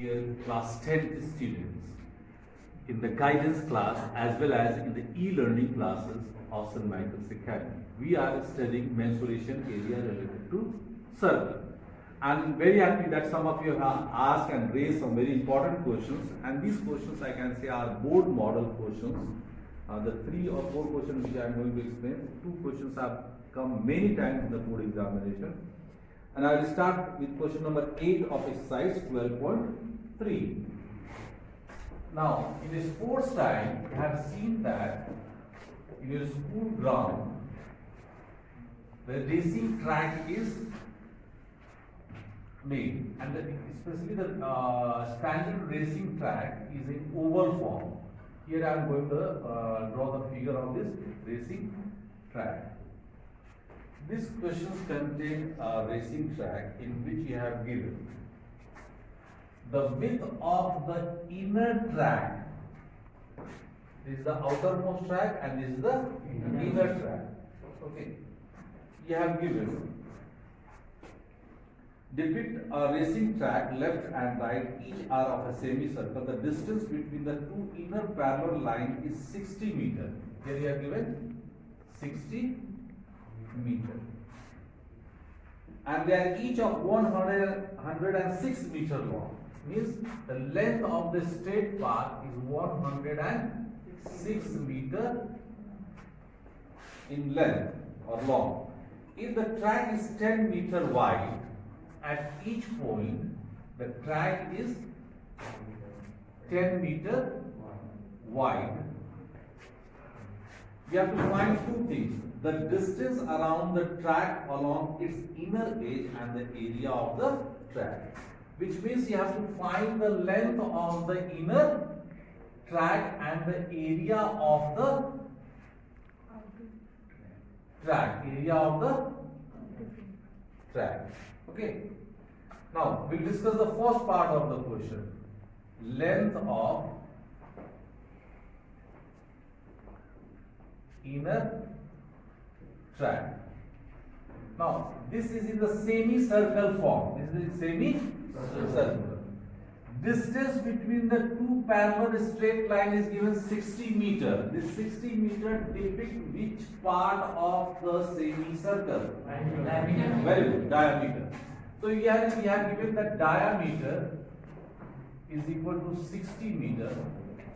dear class 10th students in the guidance class as well as in the e-learning classes of St. Michael's Academy. We are studying mensuration area related to circle. I'm very happy that some of you have asked and raised some very important questions, and these questions I can say are board model questions. The 3 or 4 questions which I am going to explain, 2 questions have come many times in the board examination. And I will start with question number 8 of exercise 12.3. Now, in the sports time, you have seen that in your school ground, the racing track is made, and especially the standard racing track is in oval form. Here I am going to draw the figure of this racing track. These questions contain a racing track in which you have given the width of the inner track. This is the outermost track and this is the inner track. Okay. You have given depict a racing track left and right, each are of a semicircle. The distance between the two inner parallel lines is 60 meters. Here you have given 60 meters. And they are each of 106 meters long. Means the length of the straight path is 106 meters in length or long. If the track is 10 meters wide, at each point the track is 10 meters wide. We have to find 2 things: the distance around the track along its inner edge and the area of the track, which means you have to find the length of the inner track and the area of the track, Okay. Now we'll discuss the first part of the question. Length of inner track. Now this is in the semicircle form. This is semicircle. Distance between the two parallel straight line is given 60 meter. This 60 meter depicts which part of the semicircle? Diameter. Very good, diameter. So we have given that diameter is equal to 60 meter.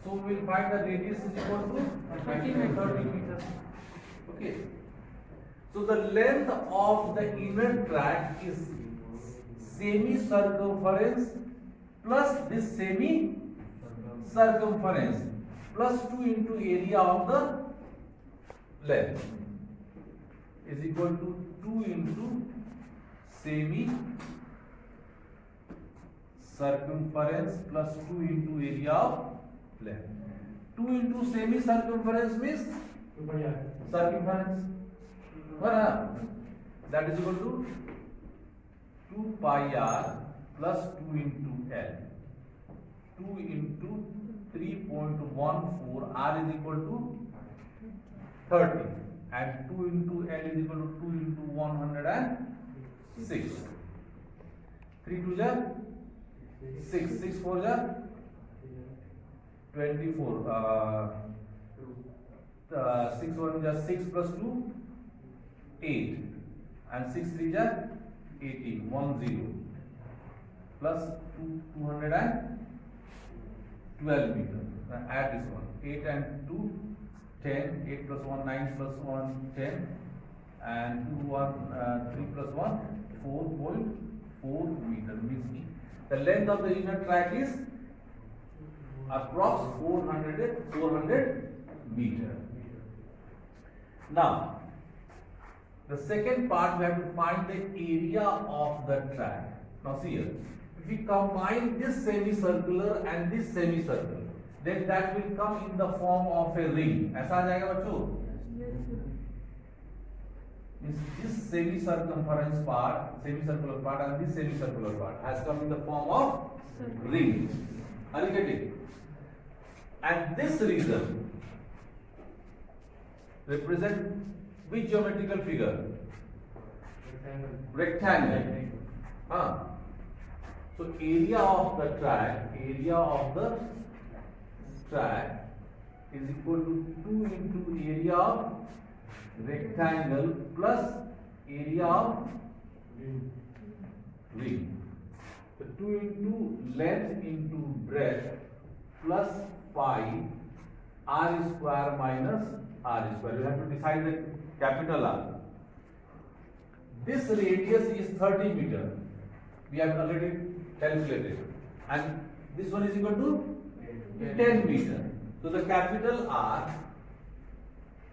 So we will find the radius is equal to 30 meters. Okay. So the length of the inner track is semi-circumference plus this semi-circumference plus 2 into area of the length is equal to 2 into semi-circumference plus 2 into area of length. 2 into semi-circumference means circumference. That is equal to 2 pi r plus 2 into L. 2 into 3.14, r is equal to 30, and 2 into L is equal to 2 into 106. 3 2 ja 6, 6 4 ja 24. 6 1 ja 6 plus 2 8, and 6 3 ja 18, 10 plus 212 meters. Add this one. 8 and 2 10, 8 plus 1 9 plus 1 10, and 2 1 3 plus 1 4.4 meters. Means the length of the inner track is approx 400 meters. Now the second part, we have to find the area of the track. Now see here, if we combine this semicircular and this semicircle, then that will come in the form of a ring. ऐसा आ जाएगा बच्चों? Means this semicircumference part, semicircular part, and this semicircular part has come in the form of ring. Are you getting? And this region represent which geometrical figure? Rectangle. So area of the track is equal to 2 into area of rectangle plus area of ring. So 2 into length into breadth plus pi r square minus r square. You have to decide the capital R. This radius is 30 meter. We have already calculated. And this one is equal to 10 meter. So the capital R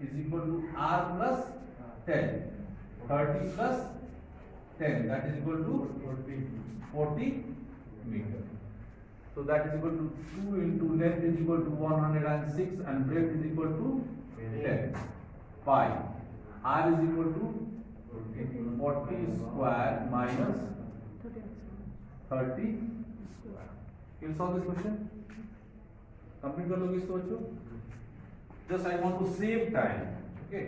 is equal to R plus 10. 30 plus 10, that is equal to 40 meter. So that is equal to 2 into length is equal to 106 and breadth is equal to 10. Pi. R is equal to 40 square minus 30 square. Can you solve this question? Complete कर लोगे इसको बच्चों? Just I want to save time. Okay.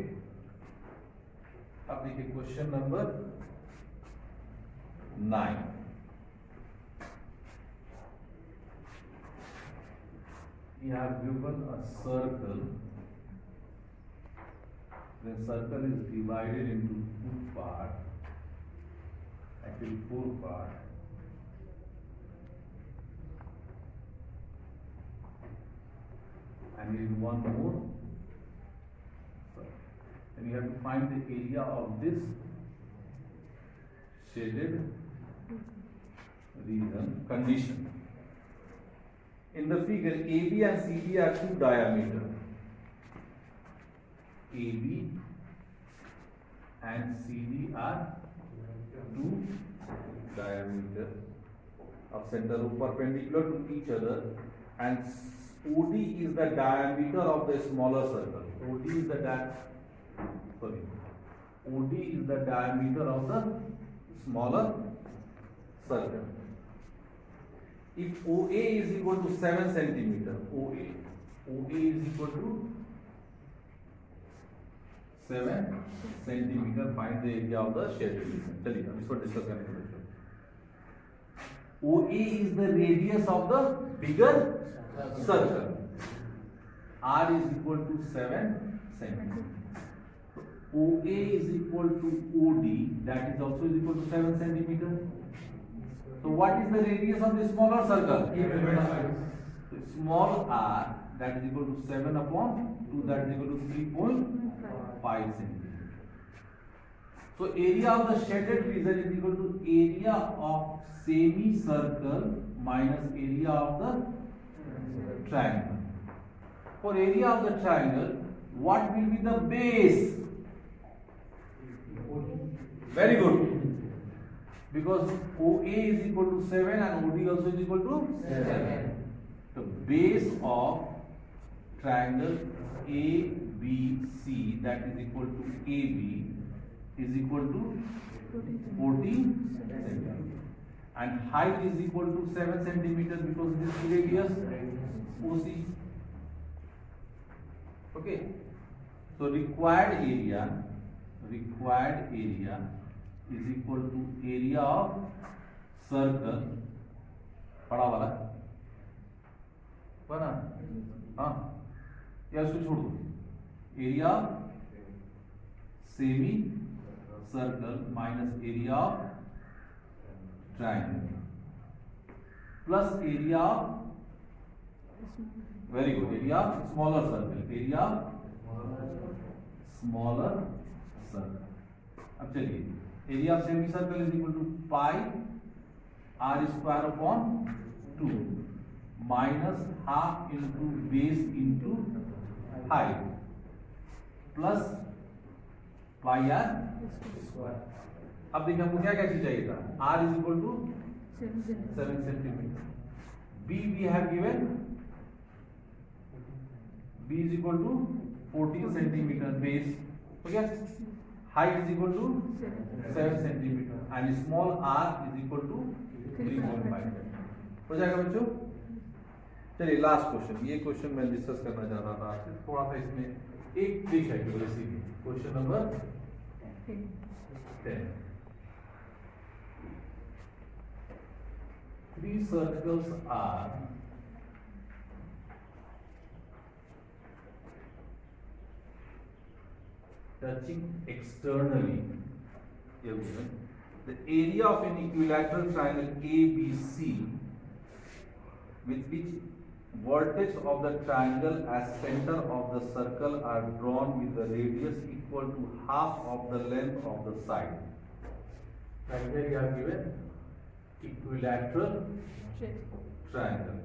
अब देखिए question number 9. We have given a circle. The circle is divided into 2 parts, actually 4 parts. And there is one more. And you have to find the area of this shaded region condition. In the figure, AB and CD are 2 diameters. AB and CD are 2 diameter of center perpendicular to each other, and OD is the diameter of the smaller circle. OD is the diameter of the smaller circle. If OA is equal to 7 centimeter, OA is equal to 7 centimeter, find the area of the shaded region. चलिए अब इसको discuss करने के लिए. OA is the radius of the bigger circle. R is equal to 7 centimeter. OA is equal to OD, that is also is equal to 7 centimeter. So what is the radius of the smaller circle? So small r, that is equal to 7 upon 2, that is equal to 3.5 centimeter. So area of the shaded region is equal to area of semicircle minus area of the triangle. For area of the triangle, what will be the base? Very good. Because OA is equal to 7 and OD also is equal to 7. The base of triangle ABC, that is equal to AB, is equal to 14 centimeter. And height is equal to 7 centimeter because this is radius OC. Okay. So required area is equal to area of circle, बड़ा वाला बना, हाँ, या इसको छोड़ दो. Area semi circle minus area of triangle plus area of, very good, area of smaller circle, smaller circle. अब चलिए, area of semicircle is equal to pi r square upon 2 minus half into base into height plus pi r square. अब देखिए हमको क्या क्या चीज चाहिए था? r is equal to 7 centimeter. B we have given, B is equal to 14 centimeter base. Okay. Height is equal to 7 centimeter and small r is equal to 3.5. हो जाएगा बच्चों? चलिए लास्ट क्वेश्चन, ये क्वेश्चन मैं डिस्कस करना चाह रहा था आपसे. थोड़ा सा इसमें एक ट्रिक है केवल इसीलिए. Question number 10. three circles are touching externally, the area of an equilateral triangle ABC with which vertex of the triangle as center of the circle are drawn with the radius equal to half of the length of the side. And here you have given equilateral triangle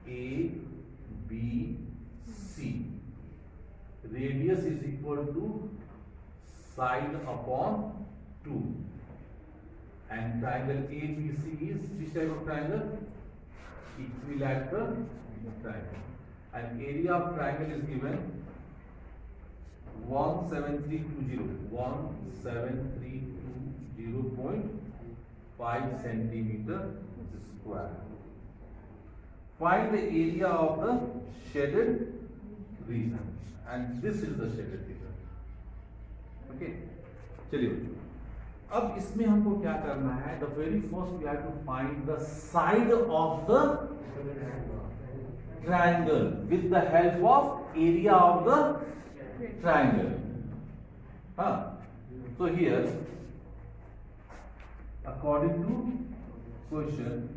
A, B, C. Radius is equal to side upon 2. And triangle ABC is which type of triangle? Equilateral triangle. And area of triangle is given 17320.5 centimeter square. Find the area of the shaded region, and this is the shaded region. Okay, चलिए अब इसमें हमको क्या करना है? The very first we have to find the side of the triangle with the help of area of the triangle. So here, according to question,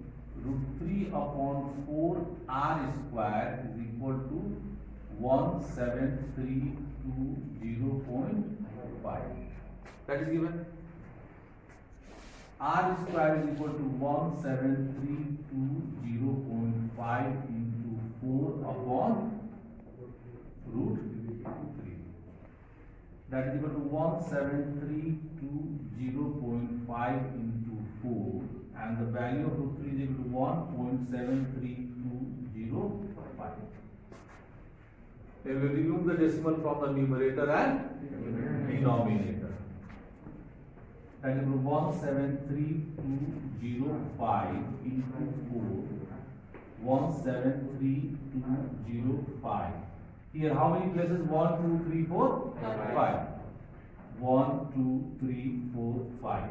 √3 upon 4 r square is equal to 17320.5. That is given. R square is equal to 17320.5 into 4 upon √3. That is equal to 17320.5 into 4, and the value of √3 is equal to 1.7320.5. We will remove the decimal from the numerator and denominator. That is 17320.5 into 4, 17320.5. Here, how many places? 1, 2, 3, 4, 5. 1, 2, 3, 4, 5.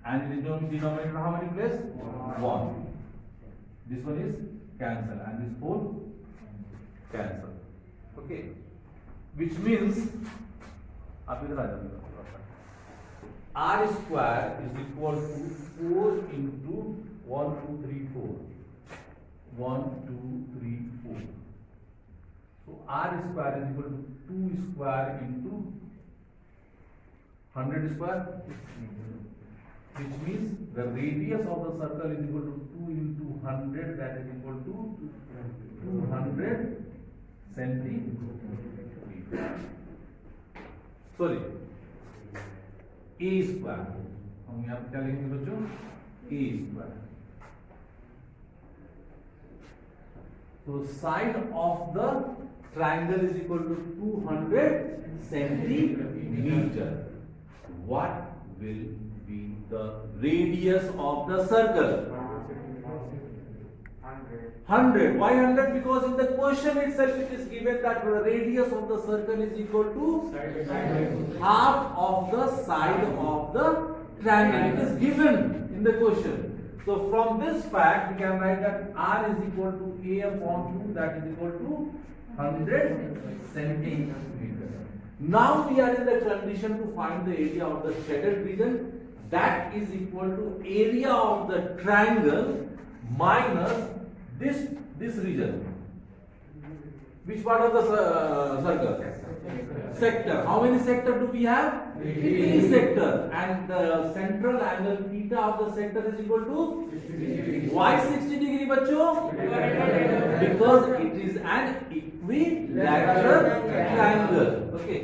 And in the denominator, how many places? 1. This one is cancel, and this 4 cancel. Okay, which means R square is equal to 4 into 1, 2, 3, 4. 1, 2, 3, 4. So R square is equal to 2 square into 100 square, which means the radius of the circle is equal to 2 into 100, that is equal to 200 centimeter. Sorry, A square. हम यहाँ पे क्या लिखेंगे बच्चों? A square. So side of the triangle is equal to 200 centimeter. What will be the radius of the circle? 100. Why 100? Because in the question itself it is given that the radius of the circle is equal to half of the side of the triangle. It is given in the question. So from this fact we can write that R is equal to A upon 2, that is equal to 100 centimeter. Now we are in the condition to find the area of the shaded region, that is equal to area of the triangle minus this region. Which part of the circle? Sector. How many sector do we have? 3 sector. And the central angle theta of the sector is equal to? Why 60 degree बच्चों? Because it is an equilateral triangle. Okay.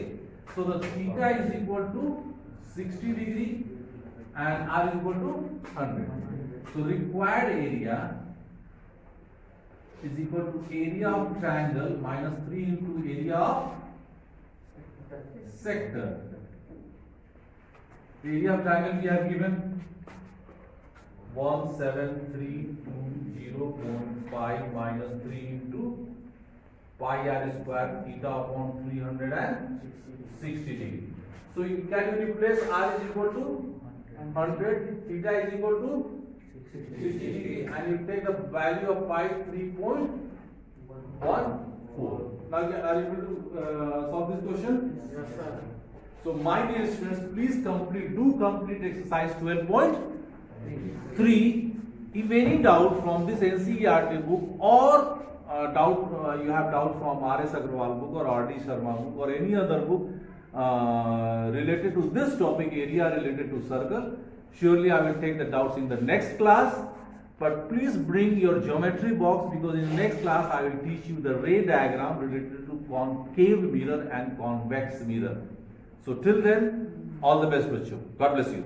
So the theta is equal to 60 degree and R is equal to 100. So required area is equal to area of triangle minus 3 into area of sector. Area of triangle we have given 17320.5 minus 3 into pi r square theta upon 360 degree. So you can replace r is equal to 100, theta is equal to 60 and you take the value of pi 3.14. Now are you able to solve this question? Yes, sir. So my dear students, please complete exercise 12.3. If any doubt from this NCERT book or you have doubt from R.S. Agarwal book or R.D. Sharma book or any other book related to this topic area related to circle, surely I will take the doubts in the next class. But please bring your geometry box, because in the next class I will teach you the ray diagram related to concave mirror and convex mirror. So till then, all the best, bachcho. God bless you.